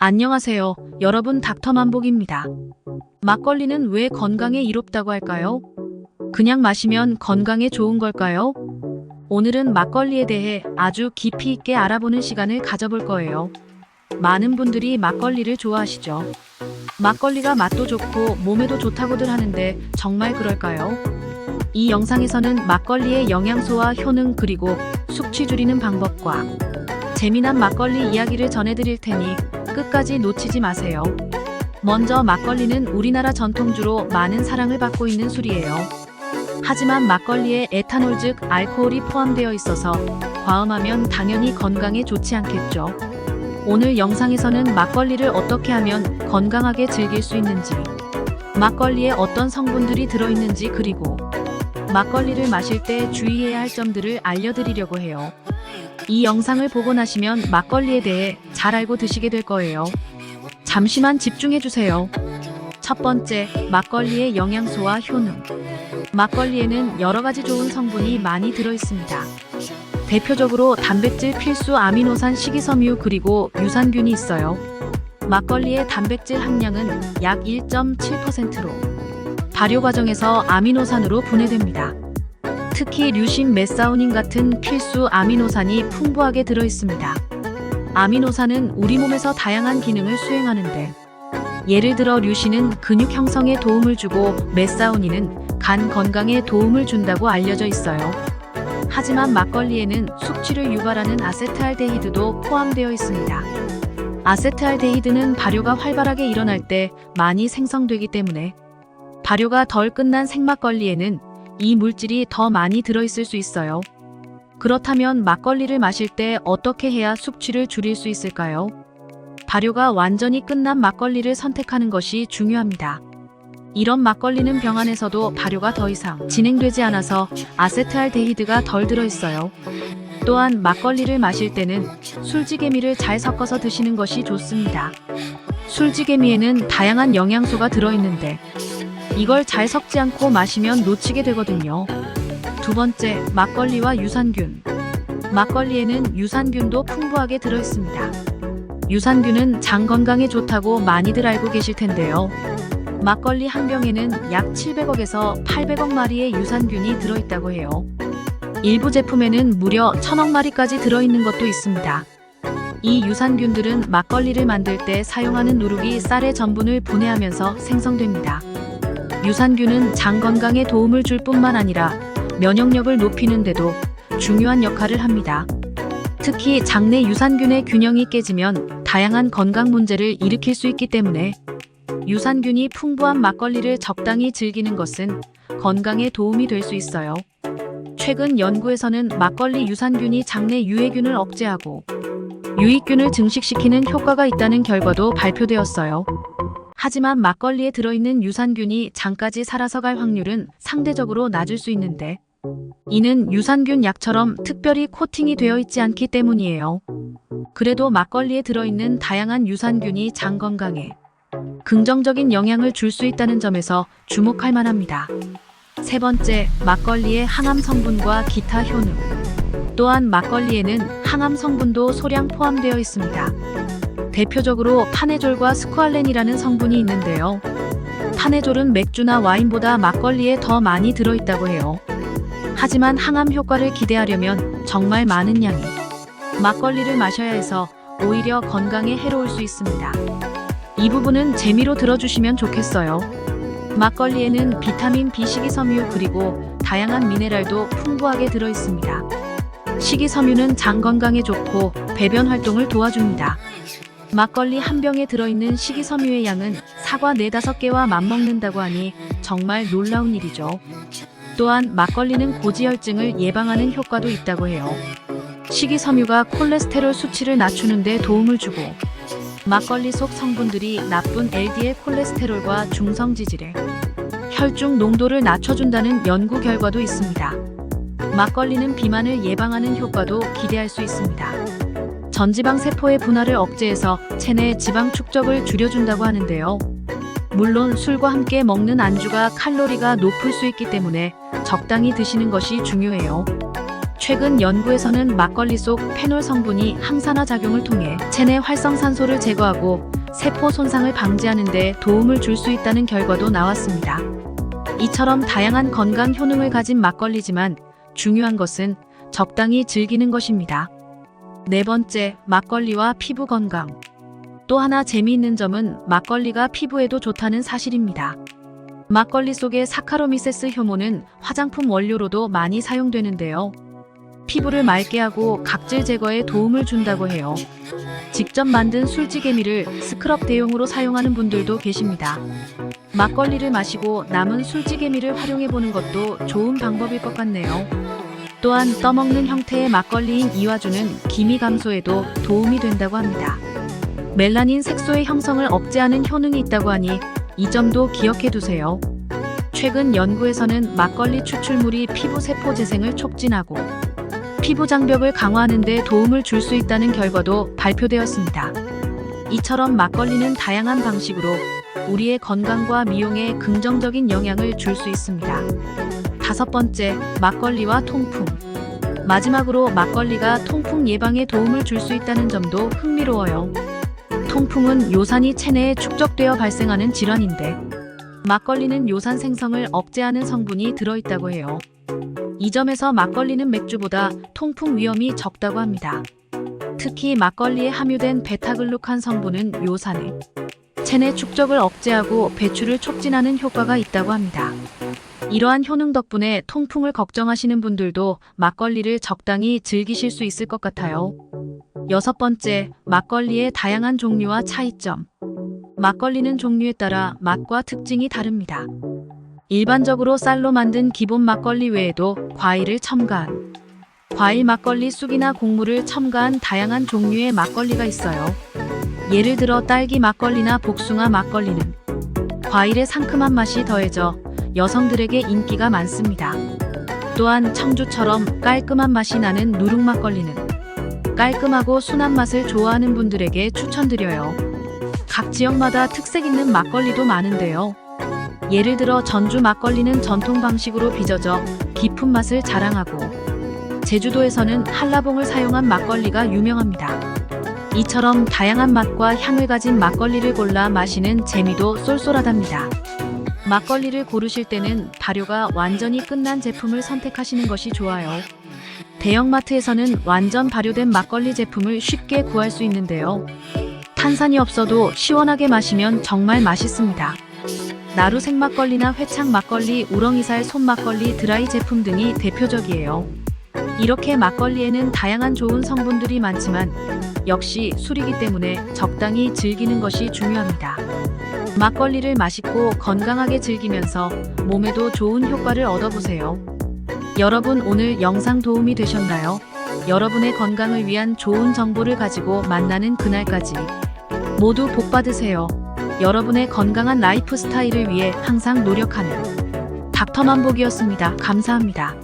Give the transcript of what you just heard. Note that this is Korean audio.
안녕하세요. 여러분 닥터만복입니다. 막걸리는 왜 건강에 이롭다고 할까요? 그냥 마시면 건강에 좋은 걸까요? 오늘은 막걸리에 대해 아주 깊이 있게 알아보는 시간을 가져볼 거예요. 많은 분들이 막걸리를 좋아하시죠. 막걸리가 맛도 좋고 몸에도 좋다고들 하는데 정말 그럴까요? 이 영상에서는 막걸리의 영양소와 효능 그리고 숙취 줄이는 방법과 재미난 막걸리 이야기를 전해드릴 테니 끝까지 놓치지 마세요. 먼저 막걸리는 우리나라 전통주로 많은 사랑을 받고 있는 술이에요. 하지만 막걸리에 에탄올 즉 알코올이 포함되어 있어서 과음하면 당연히 건강에 좋지 않겠죠. 오늘 영상에서는 막걸리를 어떻게 하면 건강하게 즐길 수 있는지, 막걸리에 어떤 성분들이 들어있는지 그리고 막걸리를 마실 때 주의해야 할 점들을 알려드리려고 해요. 이 영상을 보고 나시면 막걸리에 대해 잘 알고 드시게 될 거예요. 잠시만 집중해주세요. 첫 번째, 막걸리의 영양소와 효능. 막걸리에는 여러 가지 좋은 성분이 많이 들어있습니다. 대표적으로 단백질 필수 아미노산 식이섬유 그리고 유산균이 있어요. 막걸리의 단백질 함량은 약 1.7%로 발효 과정에서 아미노산으로 분해됩니다. 특히 류신, 메사오닌 같은 필수 아미노산이 풍부하게 들어있습니다. 아미노산은 우리 몸에서 다양한 기능을 수행하는데, 예를 들어 류신은 근육 형성에 도움을 주고 메사오닌은 간 건강에 도움을 준다고 알려져 있어요. 하지만 막걸리에는 숙취를 유발하는 아세트알데히드도 포함되어 있습니다. 아세트알데히드는 발효가 활발하게 일어날 때 많이 생성되기 때문에 발효가 덜 끝난 생막걸리에는 이 물질이 더 많이 들어있을 수 있어요. 그렇다면 막걸리를 마실 때 어떻게 해야 숙취를 줄일 수 있을까요? 발효가 완전히 끝난 막걸리를 선택하는 것이 중요합니다. 이런 막걸리는 병 안에서도 발효가 더 이상 진행되지 않아서 아세트알데히드가 덜 들어있어요. 또한 막걸리를 마실 때는 술지개미를 잘 섞어서 드시는 것이 좋습니다. 술지개미에는 다양한 영양소가 들어있는데 이걸 잘 섞지 않고 마시면 놓치게 되거든요. 두 번째, 막걸리와 유산균. 막걸리에는 유산균도 풍부하게 들어있습니다. 유산균은 장 건강에 좋다고 많이들 알고 계실 텐데요. 막걸리 한 병에는 약 700억에서 800억 마리의 유산균이 들어있다고 해요. 일부 제품에는 무려 1000억 마리까지 들어있는 것도 있습니다. 이 유산균들은 막걸리를 만들 때 사용하는 누룩이 쌀의 전분을 분해하면서 생성됩니다. 유산균은 장 건강에 도움을 줄 뿐만 아니라 면역력을 높이는 데도 중요한 역할을 합니다. 특히 장내 유산균의 균형이 깨지면 다양한 건강 문제를 일으킬 수 있기 때문에 유산균이 풍부한 막걸리를 적당히 즐기는 것은 건강에 도움이 될 수 있어요. 최근 연구에서는 막걸리 유산균이 장내 유해균을 억제하고 유익균을 증식시키는 효과가 있다는 결과도 발표되었어요. 하지만 막걸리에 들어있는 유산균이 장까지 살아서 갈 확률은 상대적으로 낮을 수 있는데, 이는 유산균 약처럼 특별히 코팅이 되어 있지 않기 때문이에요. 그래도 막걸리에 들어있는 다양한 유산균이 장 건강에 긍정적인 영향을 줄 수 있다는 점에서 주목할 만합니다. 세 번째, 막걸리의 항암 성분과 기타 효능. 또한 막걸리에는 항암 성분도 소량 포함되어 있습니다. 대표적으로 파네졸과 스쿠알렌이라는 성분이 있는데요. 파네졸은 맥주나 와인보다 막걸리에 더 많이 들어있다고 해요. 하지만 항암 효과를 기대하려면 정말 많은 양의 막걸리를 마셔야 해서 오히려 건강에 해로울 수 있습니다. 이 부분은 재미로 들어주시면 좋겠어요. 막걸리에는 비타민 B 식이섬유 그리고 다양한 미네랄도 풍부하게 들어있습니다. 식이섬유는 장 건강에 좋고 배변 활동을 도와줍니다. 막걸리 한 병에 들어있는 식이섬유의 양은 사과 4-5개와 맞먹는다고 하니 정말 놀라운 일이죠. 또한 막걸리는 고지혈증을 예방하는 효과도 있다고 해요. 식이섬유가 콜레스테롤 수치를 낮추는 데 도움을 주고 막걸리 속 성분들이 나쁜 LDL 콜레스테롤과 중성지질의 혈중 농도를 낮춰준다는 연구 결과도 있습니다. 막걸리는 비만을 예방하는 효과도 기대할 수 있습니다. 전지방 세포의 분화를 억제해서 체내 지방 축적을 줄여준다고 하는데요. 물론 술과 함께 먹는 안주가 칼로리가 높을 수 있기 때문에 적당히 드시는 것이 중요해요. 최근 연구에서는 막걸리 속 페놀 성분이 항산화 작용을 통해 체내 활성산소를 제거하고 세포 손상을 방지하는 데 도움을 줄 수 있다는 결과도 나왔습니다. 이처럼 다양한 건강 효능을 가진 막걸리지만 중요한 것은 적당히 즐기는 것입니다. 네 번째, 막걸리와 피부 건강. 또 하나 재미있는 점은 막걸리가 피부에도 좋다는 사실입니다. 막걸리 속의 사카로미세스 효모는 화장품 원료로도 많이 사용되는데요. 피부를 맑게 하고 각질 제거에 도움을 준다고 해요. 직접 만든 술찌개미를 스크럽 대용으로 사용하는 분들도 계십니다. 막걸리를 마시고 남은 술찌개미를 활용해보는 것도 좋은 방법일 것 같네요. 또한 떠먹는 형태의 막걸리인 이와주는 기미 감소에도 도움이 된다고 합니다. 멜라닌 색소의 형성을 억제하는 효능이 있다고 하니 이 점도 기억해 두세요. 최근 연구에서는 막걸리 추출물이 피부 세포 재생을 촉진하고 피부 장벽을 강화하는 데 도움을 줄 수 있다는 결과도 발표되었습니다. 이처럼 막걸리는 다양한 방식으로 우리의 건강과 미용에 긍정적인 영향을 줄 수 있습니다. 다섯 번째, 막걸리와 통풍. 마지막으로 막걸리가 통풍 예방에 도움을 줄 수 있다는 점도 흥미로워요. 통풍은 요산이 체내에 축적되어 발생하는 질환인데 막걸리는 요산 생성을 억제하는 성분이 들어있다고 해요. 이 점에서 막걸리는 맥주보다 통풍 위험이 적다고 합니다. 특히 막걸리에 함유된 베타글루칸 성분은 요산의 체내 축적을 억제하고 배출을 촉진하는 효과가 있다고 합니다. 이러한 효능 덕분에 통풍을 걱정하시는 분들도 막걸리를 적당히 즐기실 수 있을 것 같아요. 여섯 번째, 막걸리의 다양한 종류와 차이점. 막걸리는 종류에 따라 맛과 특징이 다릅니다. 일반적으로 쌀로 만든 기본 막걸리 외에도 과일을 첨가한 과일 막걸리 쑥이나 곡물을 첨가한 다양한 종류의 막걸리가 있어요. 예를 들어 딸기 막걸리나 복숭아 막걸리는 과일의 상큼한 맛이 더해져 여성들에게 인기가 많습니다. 또한 청주처럼 깔끔한 맛이 나는 누룩 막걸리는 깔끔하고 순한 맛을 좋아하는 분들에게 추천드려요. 각 지역마다 특색 있는 막걸리도 많은데요. 예를 들어 전주 막걸리는 전통 방식으로 빚어져 깊은 맛을 자랑하고 제주도에서는 한라봉을 사용한 막걸리가 유명합니다. 이처럼 다양한 맛과 향을 가진 막걸리를 골라 마시는 재미도 쏠쏠하답니다. 막걸리를 고르실 때는 발효가 완전히 끝난 제품을 선택하시는 것이 좋아요. 대형마트에서는 완전 발효된 막걸리 제품을 쉽게 구할 수 있는데요. 탄산이 없어도 시원하게 마시면 정말 맛있습니다. 나루 생막걸리나 회창 막걸리, 우렁이살 손막걸리, 드라이 제품 등이 대표적이에요. 이렇게 막걸리에는 다양한 좋은 성분들이 많지만 역시 술이기 때문에 적당히 즐기는 것이 중요합니다. 막걸리를 맛있고 건강하게 즐기면서 몸에도 좋은 효과를 얻어보세요. 여러분, 오늘 영상 도움이 되셨나요? 여러분의 건강을 위한 좋은 정보를 가지고 만나는 그날까지 모두 복 받으세요. 여러분의 건강한 라이프 스타일을 위해 항상 노력하는 닥터만복이었습니다. 감사합니다.